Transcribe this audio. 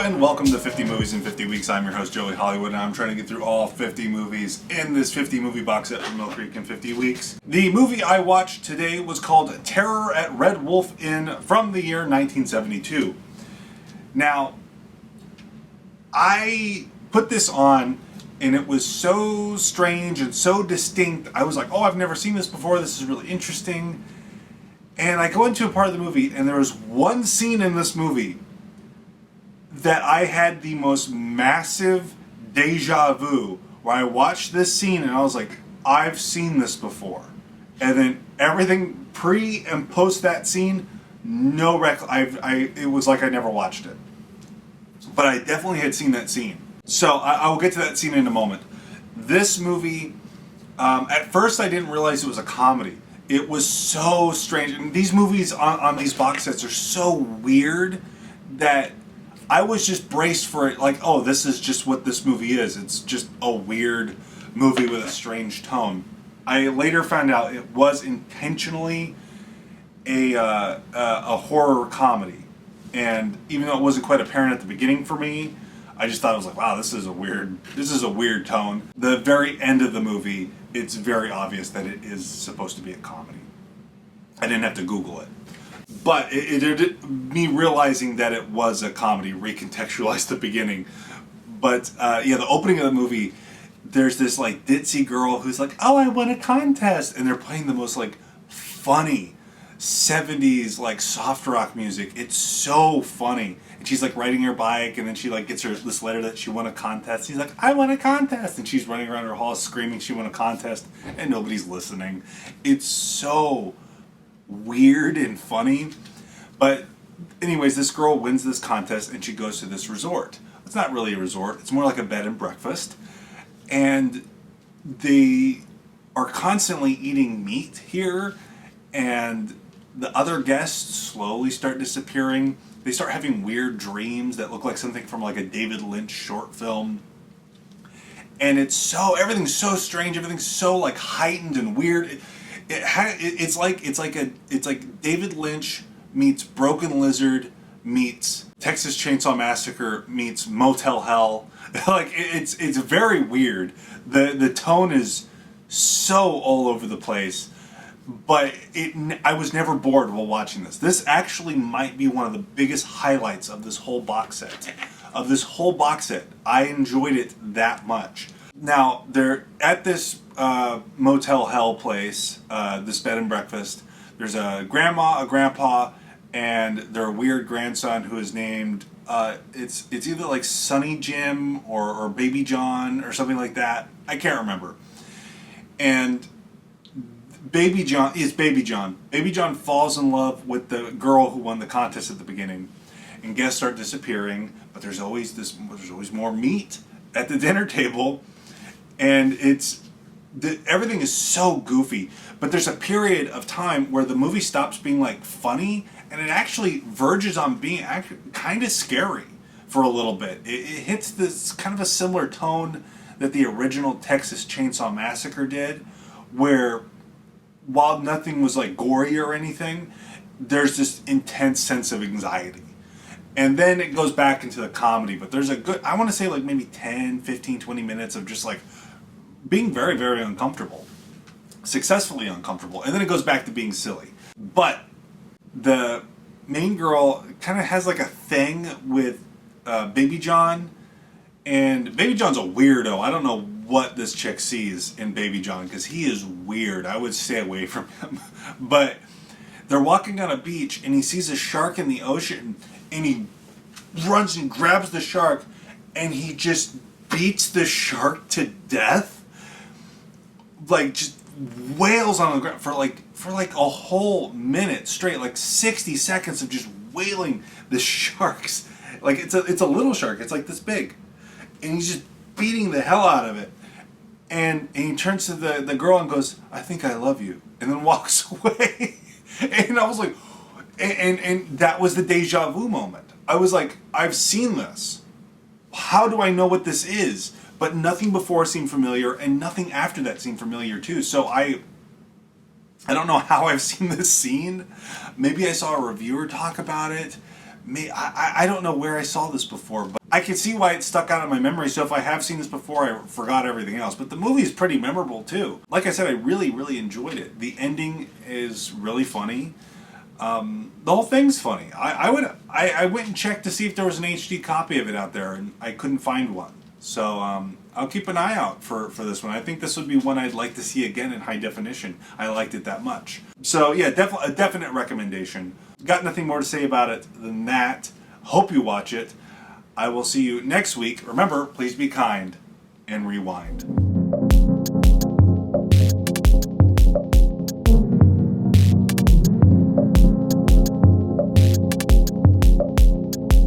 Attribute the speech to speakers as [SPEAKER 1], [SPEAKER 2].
[SPEAKER 1] and welcome to 50 Movies in 50 Weeks. I'm your host, Joey Hollywood, and I'm trying to get through all 50 movies in this 50 movie box set from Mill Creek in 50 weeks. The movie I watched today was called Terror at Red Wolf Inn from the year 1972. Now, I put this on, and it was so strange and so distinct. I was like, oh, I've never seen this before. This is really interesting. And I go into a part of the movie, and there was one scene in this movie that I had the most massive deja vu, where I watched this scene and I was like, I've seen this before. And then everything pre and post that scene, it was like I never watched it. But I definitely had seen that scene. So I will get to that scene in a moment. This movie, at first I didn't realize it was a comedy. It was so strange. And these movies on these box sets are so weird that I was just braced for it, like, oh, this is just what this movie is. It's just a weird movie with a strange tone. I later found out it was intentionally a horror comedy. And even though it wasn't quite apparent at the beginning for me, I just thought it was like, wow, this is a weird tone. The very end of the movie, it's very obvious that it is supposed to be a comedy. I didn't have to Google it. But me realizing that it was a comedy recontextualized the beginning. But the opening of the movie, there's this like ditzy girl who's like, oh, I won a contest. And they're playing the most like funny 70s like soft rock music. It's so funny. And she's like riding her bike, and then she like gets this letter that she won a contest. She's like, I won a contest. And she's running around her hall screaming she won a contest, and nobody's listening. It's so weird and funny. But anyways, this girl wins this contest and she goes to this resort. It's not really a resort, it's more like a bed and breakfast. And they are constantly eating meat here, and the other guests slowly start disappearing. They start having weird dreams that look like something from like a David Lynch short film. And everything's so strange, everything's so like heightened and weird. It's like David Lynch meets Broken Lizard meets Texas Chainsaw Massacre meets Motel Hell. Like it's very weird. The tone is so all over the place, but I was never bored while watching this. This actually might be one of the biggest highlights of this whole box set. I enjoyed it that much. Now they're at this Motel Hell place, this bed and breakfast. There's a grandma, a grandpa, and their weird grandson who is named, it's either like Sonny Jim or Baby John or something like that. I can't remember. And Baby John. Baby John falls in love with the girl who won the contest at the beginning, and guests start disappearing. But there's always more meat at the dinner table, and everything is so goofy. But there's a period of time where the movie stops being like funny, and it actually verges on being kind of scary for a little bit. It hits this kind of a similar tone that the original Texas Chainsaw Massacre did, where while nothing was like gory or anything, there's this intense sense of anxiety. And then it goes back into the comedy, but there's I want to say like maybe 10, 15, 20 minutes of just like being very, very uncomfortable. Successfully uncomfortable. And then it goes back to being silly. But the main girl kind of has like a thing with Baby John. And Baby John's a weirdo. I don't know what this chick sees in Baby John, because he is weird. I would stay away from him. But they're walking on a beach, and he sees a shark in the ocean, and he runs and grabs the shark, and he just beats the shark to death. Like, just wails on the ground for like a whole minute straight, like 60 seconds of just wailing the sharks. Like it's a little shark, it's like this big, and he's just beating the hell out of it. And he turns to the girl and goes, I think I love you, and then walks away. And I was like, and that was the deja vu moment. I was like, I've seen this. How do I know what this is? But nothing before seemed familiar, and nothing after that seemed familiar too. So I don't know how I've seen this scene. Maybe I saw a reviewer talk about it. I don't know where I saw this before, but I can see why it stuck out in my memory. So if I have seen this before, I forgot everything else. But the movie is pretty memorable too. Like I said, I really, really enjoyed it. The ending is really funny. The whole thing's funny. I went and checked to see if there was an HD copy of it out there, and I couldn't find one. So I'll keep an eye out for this one. I think this would be one I'd like to see again in high definition. I liked it that much. So yeah, a definite recommendation. Got nothing more to say about it than that. Hope you watch it. I will see you next week. Remember, please be kind and rewind.